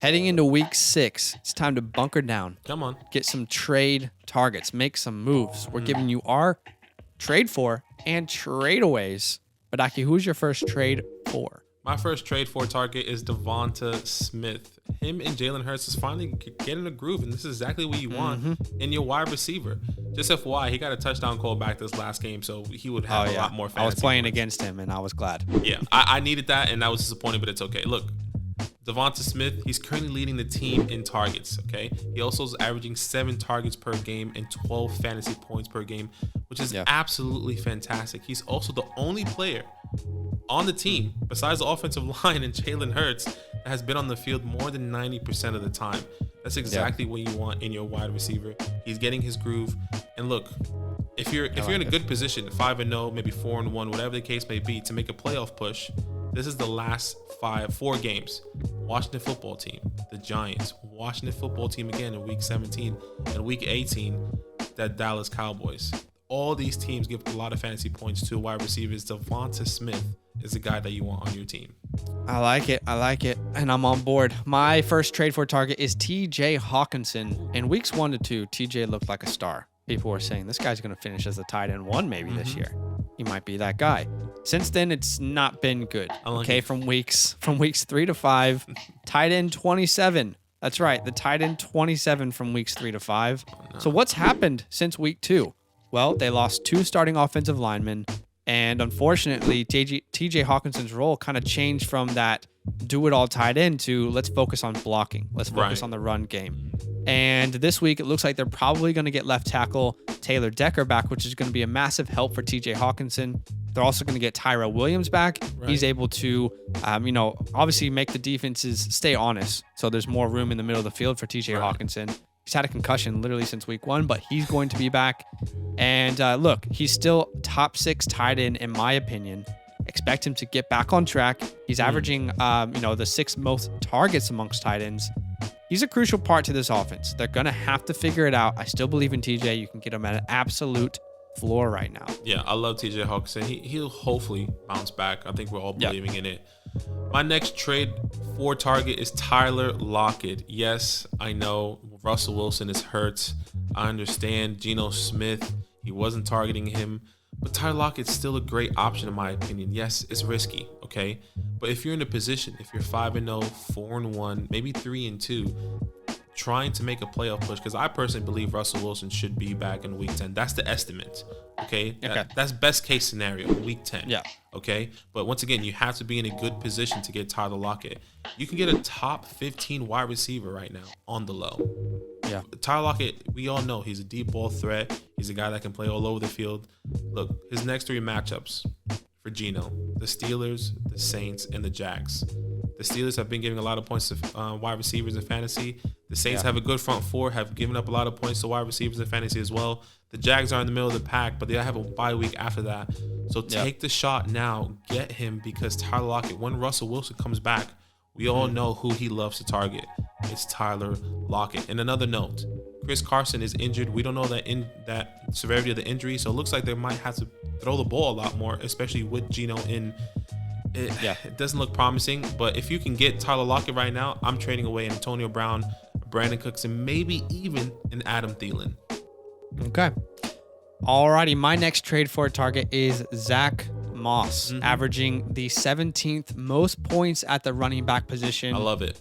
Heading into week 6, it's time to bunker down. Come on. Get some trade targets. Make some moves. We're giving you our trade for and tradeaways. But Aki, who's your first trade for? My first trade for target is Devonta Smith. Him and Jalen Hurts is finally getting a groove, and this is exactly what you want in your wide receiver. Just FYI, he got a touchdown call back this last game, so he would have a lot more fantasy I was playing points against him, and I was glad. Yeah, I needed that, and that was disappointing, but it's okay. Look, Devonta Smith, he's currently leading the team in targets, okay? He also is averaging 7 targets per game and 12 fantasy points per game, which is absolutely fantastic. He's also the only player on the team, besides the offensive line and Jalen Hurts, that has been on the field more than 90% of the time. That's exactly what you want in your wide receiver. He's getting his groove. And look, if you're in a good position, 5-0, maybe 4-1, whatever the case may be, to make a playoff push, this is the last 4 games. Washington football team, the Giants, Washington football team again in week 17, and week 18, that Dallas Cowboys. All these teams give a lot of fantasy points to wide receivers. Devonta Smith is the guy that you want on your team. I like it. And I'm on board. My first trade for target is TJ Hawkinson. In weeks 1 to 2, TJ looked like a star. People were saying this guy's going to finish as a tight end 1 maybe this year. He might be that guy. Since then, it's not been good. From weeks 3 to 5, tight end 27. That's right, the tight end 27 from weeks 3 to 5. Oh, no. So what's happened since week 2? Well, they lost 2 starting offensive linemen, and unfortunately, TJ Hawkinson's role kind of changed from that do-it-all tight end to let's focus on blocking. Let's focus on the run game. And this week, it looks like they're probably going to get left tackle Taylor Decker back, which is going to be a massive help for TJ Hawkinson. They're also going to get Tyrell Williams back. He's able to, obviously make the defenses stay honest. So there's more room in the middle of the field for TJ Hawkinson. He's had a concussion literally since week 1, but he's going to be back. And look, he's still top 6 tight end in my opinion. Expect him to get back on track. He's averaging, the 6th most targets amongst tight ends. He's a crucial part to this offense. They're going to have to figure it out. I still believe in TJ. You can get him at an absolute floor right now. Yeah, I love TJ Hawkinson. He'll hopefully bounce back. I think we're all believing in it. My next trade for target is Tyler Lockett. Yes, I know Russell Wilson is hurt. I understand Geno Smith. He wasn't targeting him. But Tyler Lockett's still a great option in my opinion. Yes, it's risky, okay? But if you're in a position, if you're 5-0, 4-1, maybe 3-2, trying to make a playoff push, because I personally believe Russell Wilson should be back in week 10. That's the estimate, okay? That's best case scenario, week 10. Yeah. Okay? But once again, you have to be in a good position to get Tyler Lockett. You can get a top 15 wide receiver right now on the low. Yeah. Tyler Lockett, we all know he's a deep ball threat. He's a guy that can play all over the field. Look, his next 3 matchups for Geno: the Steelers, the Saints, and the Jags. The Steelers have been giving a lot of points to wide receivers in fantasy. The Saints have a good front 4, have given up a lot of points to wide receivers in fantasy as well. The Jags are in the middle of the pack, but they have a bye week after that. So take the shot now. Get him, because Tyler Lockett, when Russell Wilson comes back, we all know who he loves to target. It's Tyler Lockett. And another note, Chris Carson is injured. We don't know that severity of the injury, so it looks like they might have to throw the ball a lot more, especially with Geno in. It doesn't look promising, but if you can get Tyler Lockett right now, I'm trading away Antonio Brown, Brandon Cooks, and maybe even an Adam Thielen. Okay. Alrighty, my next trade for a target is Zack Moss, averaging the 17th most points at the running back position. I love it.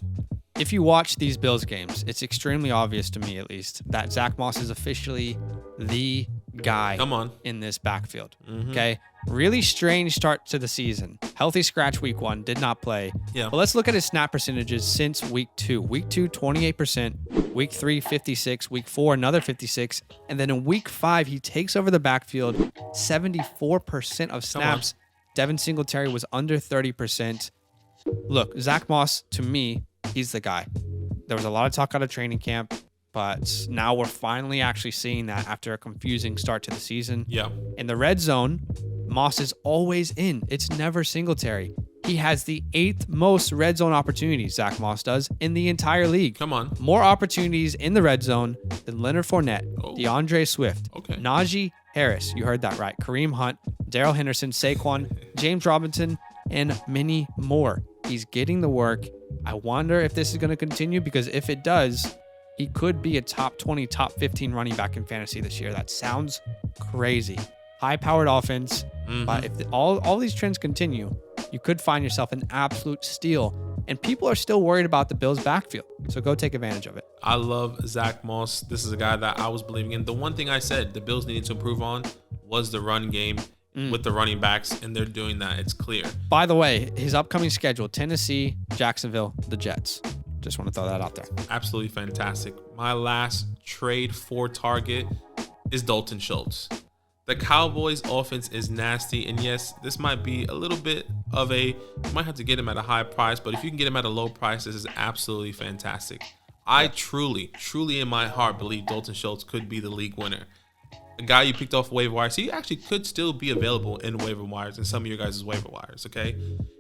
If you watch these Bills games, it's extremely obvious to me, at least, that Zack Moss is officially the guy in this backfield. Okay? Really strange start to the season. Healthy scratch week 1, did not play. Yeah. But let's look at his snap percentages since week 2. Week 2, 28%. Week 3, 56. Week 4, another 56. And then in week 5, he takes over the backfield, 74% of snaps. Devin Singletary was under 30%. Look, Zack Moss, to me, he's the guy. There was a lot of talk out of training camp, but now we're finally actually seeing that after a confusing start to the season. Yeah. In the red zone, Moss is always in. It's never Singletary. He has the 8th most red zone opportunities, Zack Moss does, in the entire league. Come on. More opportunities in the red zone than Leonard Fournette, DeAndre Swift, Najee Harris, you heard that right, Kareem Hunt, Darrell Henderson, Saquon, James Robinson, and many more. He's getting the work. I wonder if this is going to continue, because if it does, he could be a top 20, top 15 running back in fantasy this year. That sounds crazy. High-powered offense, but if all these trends continue, you could find yourself an absolute steal. And people are still worried about the Bills' backfield, so go take advantage of it. I love Zach Moss. This is a guy that I was believing in. The one thing I said the Bills needed to improve on was the run game with the running backs, and they're doing that. It's clear. By the way, his upcoming schedule: Tennessee, Jacksonville, the Jets. Just want to throw that out there. Absolutely fantastic. My last trade for target is Dalton Schultz. The Cowboys offense is nasty, and yes, this might be a little bit of you might have to get him at a high price, but if you can get him at a low price, this is absolutely fantastic. I truly in my heart believe Dalton Schultz could be the league winner. A guy you picked off waiver wires, he actually could still be available in waiver wires, in some of your guys' waiver wires, okay?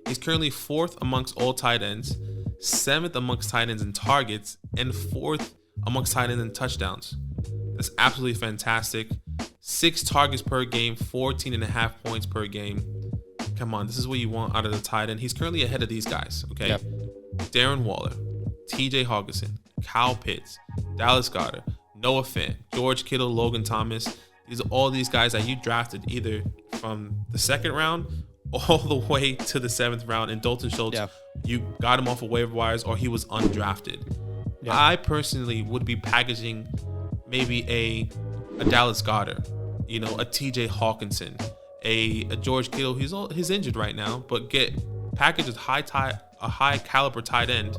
He's currently 4th amongst all tight ends, 7th amongst tight ends in targets, and 4th amongst tight ends in touchdowns. That's absolutely fantastic. 6 targets per game, 14.5 points per game. Come on, this is what you want out of the tight end. He's currently ahead of these guys, okay? Yep. Darren Waller, TJ Hawkinson, Kyle Pitts, Dallas Goedert, Noah Fant, George Kittle, Logan Thomas. These are all these guys that you drafted either from the 2nd round all the way to the 7th round. And Dalton Schultz, you got him off of waiver wires, or he was undrafted. I personally would be packaging maybe a Dallas Goedert, a TJ Hawkinson, a George Kittle. He's injured right now, but package a high caliber tight end,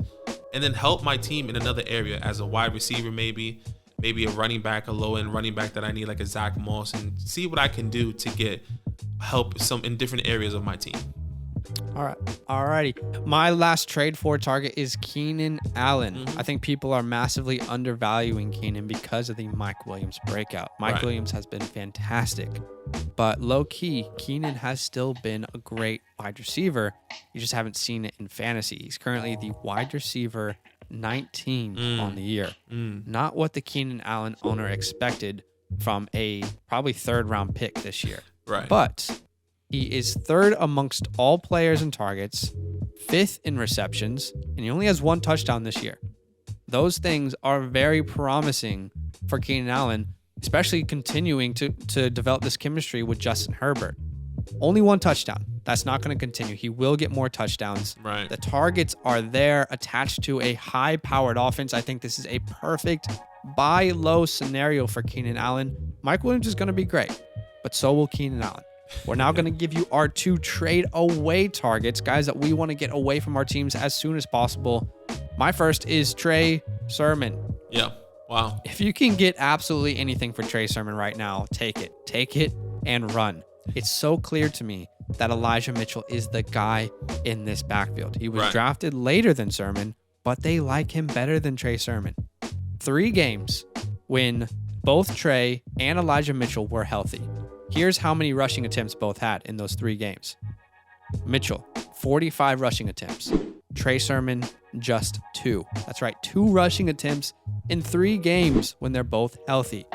and then help my team in another area as a wide receiver, maybe a running back, a low end running back that I need, like a Zach Moss, and see what I can do to get help in different areas of my team. Alrighty. My last trade for target is Keenan Allen. I think people are massively undervaluing Keenan because of the Mike Williams breakout. Mike Williams has been fantastic, but low key, Keenan has still been a great wide receiver. You just haven't seen it in fantasy. He's currently the wide receiver 19 on the year. Not what the Keenan Allen owner expected from a probably 3rd round pick this year. But he is 3rd amongst all players in targets, 5th in receptions, and he only has 1 touchdown this year. Those things are very promising for Keenan Allen, especially continuing to develop this chemistry with Justin Herbert. Only 1 touchdown. That's not going to continue. He will get more touchdowns. The targets are there, attached to a high-powered offense. I think this is a perfect buy low scenario for Keenan Allen. Mike Williams is going to be great, but so will Keenan Allen. We're now going to give you our 2 trade away targets, guys that we want to get away from our teams as soon as possible. My first is Trey Sermon. Yeah. Wow. If you can get absolutely anything for Trey Sermon right now, take it. Take it and run. It's so clear to me that Elijah Mitchell is the guy in this backfield. He was drafted later than Sermon, but they like him better than Trey Sermon. 3 games when both Trey and Elijah Mitchell were healthy. Here's how many rushing attempts both had in those 3 games. Mitchell, 45 rushing attempts. Trey Sermon, just 2. That's right, 2 rushing attempts in 3 games when they're both healthy.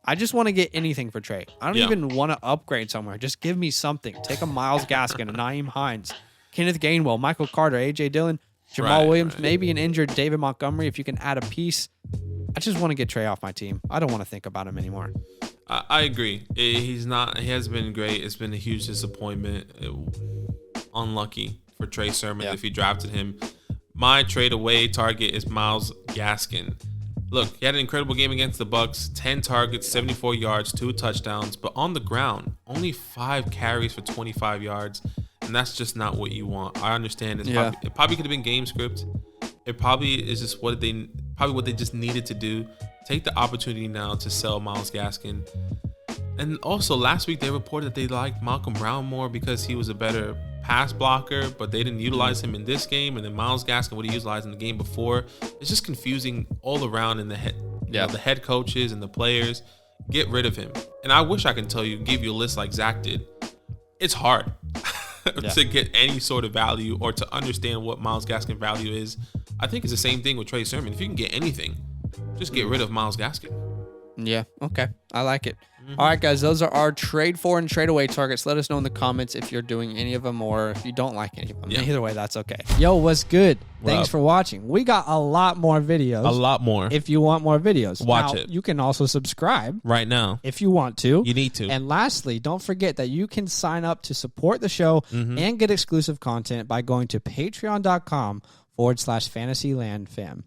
I just want to get anything for Trey. I don't even want to upgrade somewhere. Just give me something. Take a Myles Gaskin, a Nyheim Hines, Kenneth Gainwell, Michael Carter, A.J. Dillon, Jamal Williams, maybe an injured David Montgomery if you can add a piece. I just want to get Trey off my team. I don't want to think about him anymore. I agree. He has been great. It's been a huge disappointment. Unlucky for Trey Sermon if you drafted him. My trade away target is Myles Gaskin. Look, he had an incredible game against the Bucs. 10 targets, 74 yards, 2 touchdowns. But on the ground, only 5 carries for 25 yards. And that's just not what you want. I understand. It probably could have been game script. It probably is just what they just needed to do. Take the opportunity now to sell Myles Gaskin. And also, last week they reported that they liked Malcolm Brown more because he was a better pass blocker, but they didn't utilize him in this game. And then Myles Gaskin would have utilized in the game before. It's just confusing all around in the head coaches and the players. Get rid of him. And I wish I could give you a list like Zack did. It's hard to get any sort of value or to understand what Myles Gaskin value is. I think it's the same thing with Trey Sermon. If you can get anything, just get rid of Myles Gaskin. Yeah, okay. I like it. All right, guys, those are our trade for and trade away targets. Let us know in the comments if you're doing any of them or if you don't like any of them. Yeah. Either way, that's okay. Yo, what's good? Thanks for watching. We got a lot more videos. A lot more. If you want more videos. Watch now, it. You can also subscribe. Right now. If you want to. You need to. And lastly, don't forget that you can sign up to support the show and get exclusive content by going to patreon.com/fantasylandfam.